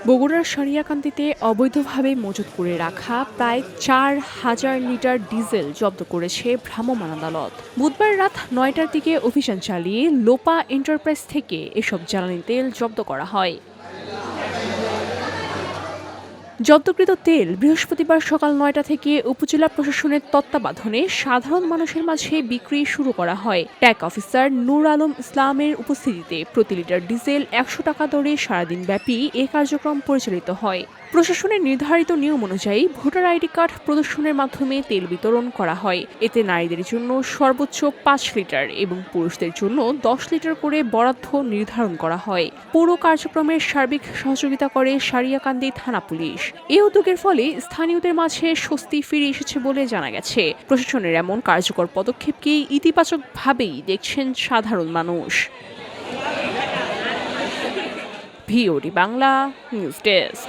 বগুড়ার সারিয়াকান্দিতে অবৈধভাবে মজুত করে রাখা প্রায় 4,000 লিটার ডিজেল জব্দ করেছে ভ্রাম্যমাণ আদালত। বুধবার রাত 9টার দিকে অভিযান চালিয়ে লোপা এন্টারপ্রাইজ থেকে এসব জ্বালানি তেল জব্দ করা হয়। জব্দকৃত তেল বৃহস্পতিবার সকাল 9টা থেকে উপজেলা প্রশাসনের তত্ত্বাবধানে সাধারণ মানুষের মাঝে বিক্রি শুরু করা হয়। ট্যাগ অফিসার নূর আলম ইসলামের উপস্থিতিতে প্রতি লিটার ডিজেল 100 টাকা দরে সারাদিন ব্যাপী এ কার্যক্রম পরিচালিত হয়। প্রশাসনের নির্ধারিত নিয়ম অনুযায়ী ভোটার আইডি কার্ড প্রদর্শনের মাধ্যমে তেল বিতরণ করা হয়। এতে নারীদের জন্য সর্বোচ্চ 5 লিটার এবং পুরুষদের জন্য 10 লিটার করে বরাদ্দ নির্ধারণ করা হয়। পুরো কার্যক্রমের সার্বিক সহযোগিতা করে সারিয়াকান্দি থানা পুলিশ। এই উদ্যোগের ফলে স্থানীয়দের মাঝে স্বস্তি ফিরে এসেছে বলে জানা গেছে। প্রশাসনের এমন কার্যকর পদক্ষেপকে ইতিবাচকভাবেই দেখছেন সাধারণ মানুষ। VOD Bangla news desk.